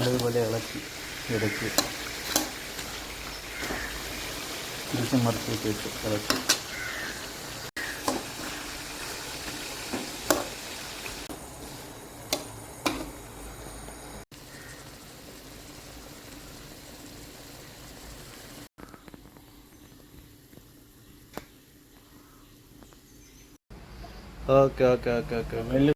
നല്ലതുപോലെ ഇളക്കി ഇടയ്ക്ക് തിരിച്ചും മറിച്ചൊക്കെ ഇട്ട് ഇളക്കി. ഓക്കെ ഓക്കെ ഓക്കെ ഓക്കെ മെല്ലെ.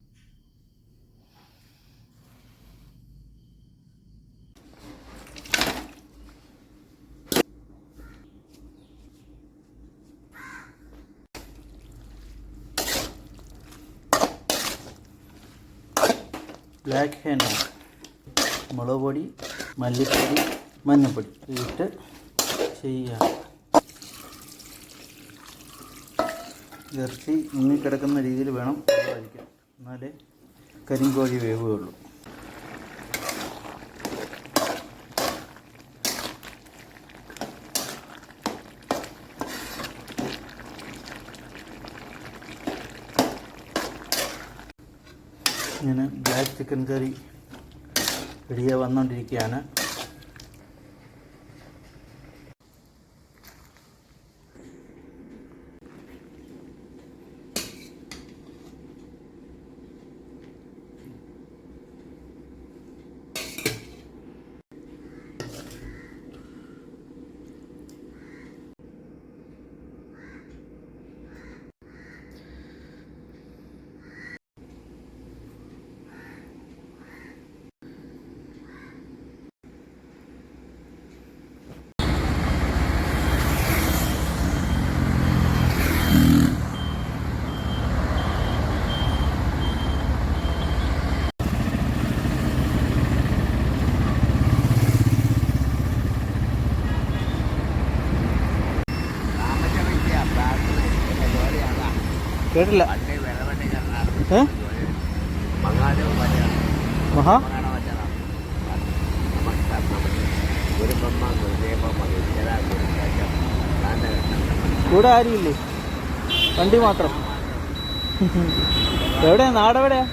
ബ്ലാക്ക് ഹെന്ന, മുളക് പൊടി, മല്ലിപ്പൊടി, മഞ്ഞൾപ്പൊടി ഇട്ട് ചെയ്യുക. ഇറച്ചി മുങ്ങിക്കിടക്കുന്ന രീതിയിൽ വേണം കഴിക്കാൻ, എന്നാലേ കരിങ്കോഴി വേവുകയുള്ളൂ. ഇങ്ങനെ ബ്ലാക്ക് ചിക്കൻ കറി റെഡിയായി വന്നുകൊണ്ടിരിക്കുകയാണ്. കേട്ടില്ല. മഹാ കൂടെ ആരുമില്ലേ? വണ്ടി മാത്രം. എവിടെയാ? നാടെവിടെയാ?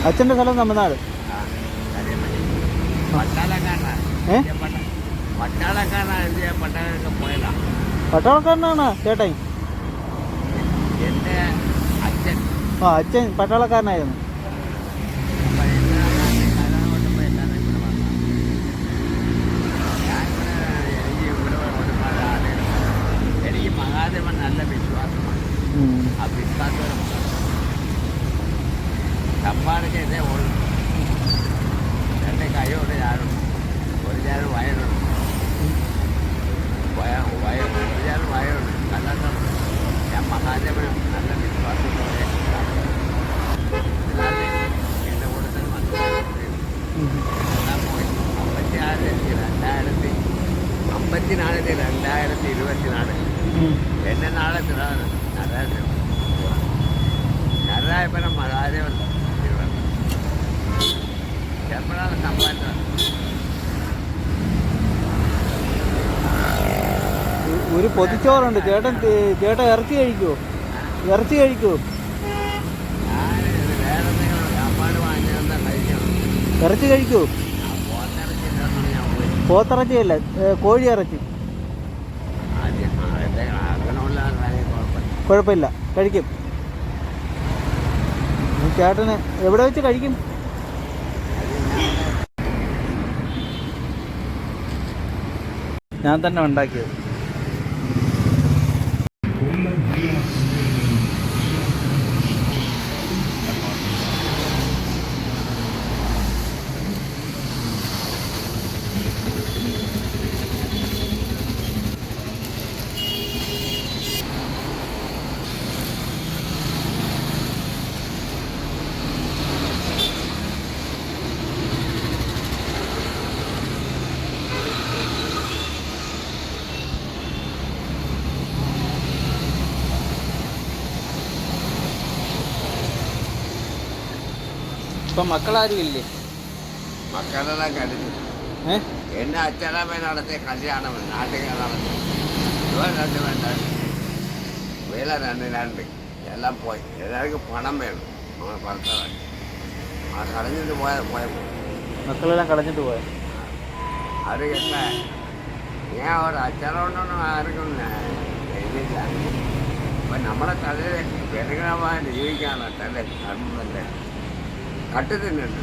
അച്ഛൻ്റെ സ്ഥലം തമിഴ്നാട്. പട്ടാളക്കാരനാണ് ചേട്ടായി? ആ, അച്ഛൻ പട്ടാളക്കാരനായിരുന്നു. എനിക്ക് മഹാദേവൻ നല്ല വിശ്വാസമാണ്. ആ വിശ്വാസം ചപ്പാടൊക്കെ ഇതേ ഉള്ളു. എൻ്റെ കൈയോട് ഞാനുണ്ട്, ഒരു ചാൻ വയറുണ്ട്, ഒരു ചാൻ വയറുണ്ട്. അല്ലാത്ത ഞാൻ മഹാദേവനും നല്ല വിശ്വാസത്തോടെ എൻ്റെ കൂട്ടത്തിൽ പോയി 2024 എന്നെ നാളെ നാരായണപുരം മഹാദേവൻ എപ്പോഴാണ് സമ്പാദിച്ചത്? ഒരു പൊതിച്ചോറുണ്ട്. ചേട്ടൻ ഇറച്ചി കഴിക്കുമോ? ഇറച്ചി കഴിക്കുമോ? വേറെ എന്തെങ്കിലും സാപ്പാട് വാങ്ങി തന്നാൽ കഴിക്കണം. ഇറച്ചി കഴിക്കുമോ? പോത്തിറച്ചിയല്ല, കോഴി ഇറച്ചി. കുഴപ്പമില്ല, കഴിക്കും. ചേട്ടന് എവിടെ വെച്ച് കഴിക്കും? ഞാൻ തന്നെ ഉണ്ടാക്കിയത്. ഇപ്പം മക്കളാരും ഇല്ലേ? മക്കളെല്ലാം കഴിഞ്ഞു. എന്നെ അച്ഛനമ്മ നടത്തിയ കല്യാണം നാട്ടിൽ നടത്തി വേണ്ട. വില രണ്ട് എല്ലാം പോയി. എല്ലാവർക്കും പണം വേണം. നമ്മളെ ഭർത്താവ് ആ കളഞ്ഞിട്ട് പോയ മക്കളെല്ലാം കളഞ്ഞിട്ട് പോയ അത് എന്താ ഞാൻ ഒരു അച്ചാറുകൊണ്ടൊന്നും ആർക്കും ഇതില്ല. അപ്പം നമ്മളെ തലയിൽ ജനകമായിട്ട് ജീവിക്കാനുള്ള തല കണ്ണല്ലേ കട്ട് തിന്നുണ്ട്.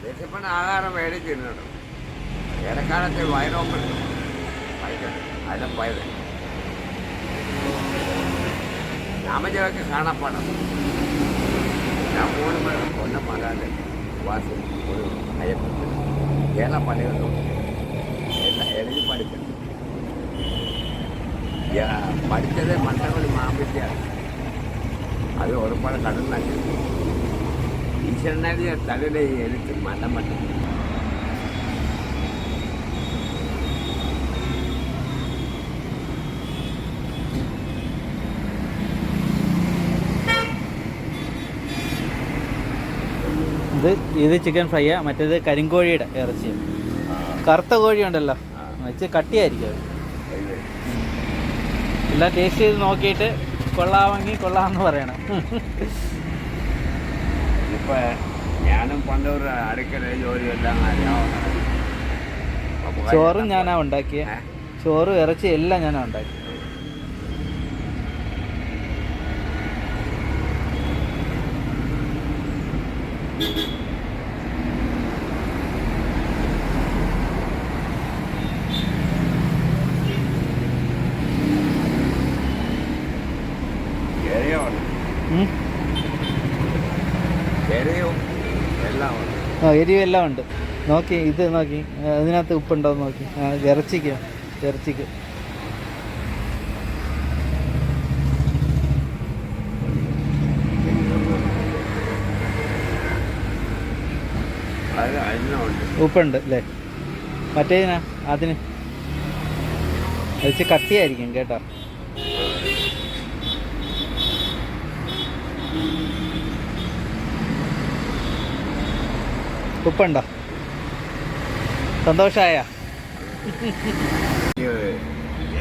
വിശപ്പിന് ആഹാരം മേടിച്ച് തിന്നുണ്ട്. ഇടക്കാലത്ത് വയറോപ്പുണ്ട് അതിനെ പോയത് രാമജയൊക്കെ കാണപ്പെടണം. ഞാൻ പോകുമ്പോൾ കൊല്ലം മകാതെ വാസം ഒരു അയ്യപ്പത്തിൽ ഏല പണികളുണ്ട്. എല്ലാം എഴുതി പഠിക്കണം. പഠിച്ചത് മണ്ടകൾ മാമ്പിച്ചാണ്. അത് ഒരുപാട് കടന്നാക്കി ഈശ്വരനായ തലയുടെ എഴുത്ത് മണ്ടം പറ്റും. ഇത് ചിക്കൻ ഫ്രൈയാ, മറ്റേത് കരിങ്കോഴിയുടെ ഇറച്ചി. കറുത്ത കോഴി ഉണ്ടല്ലോ, വെച്ച് കട്ടിയായിരിക്കും അത്. എല്ലാം ടേസ്റ്റ് ചെയ്ത് നോക്കിയിട്ട് കൊള്ളാമെങ്കിൽ കൊള്ളാമെന്ന് പറയണം. ഇപ്പം ഞാനും പണ്ടൊരു അടുക്കള ജോലിയെല്ലാം അറിയാവുന്ന ചോറും ഞാനാ ഉണ്ടാക്കിയ, ചോറും ഇറച്ചി എല്ലാം ഞാനാ ഉണ്ടാക്കി. എരിവെല്ലാം ഉണ്ട്. നോക്കി ഇത് നോക്കി, അതിനകത്ത് ഉപ്പുണ്ടോ നോക്കി. ഇറച്ചിക്ക് ഉപ്പുണ്ട് അല്ലേ? മറ്റേതിനാ അതിന് വെച്ച് കട്ടിയായിരിക്കും കേട്ടോ. ഉപ്പുണ്ടോ? സന്തോഷമായ?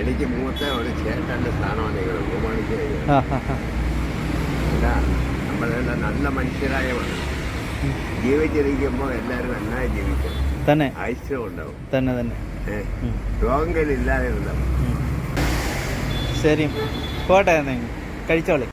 എനിക്ക് മൂത്ത ഒരു ചേട്ടൻ്റെ സ്ഥാനമാണ് നമ്മളെല്ലാം നല്ല മനുഷ്യരായവണ് ജീവിച്ചിരിക്കുമ്പോൾ എല്ലാവരും നന്നായി ജീവിക്കും. തന്നെ ഐശ്വര്യം ഉണ്ടാവും. തന്നെ രോഗങ്ങളില്ലാതെ ഉണ്ടാവും. ശരി, പോട്ടെ, കഴിച്ചോളി.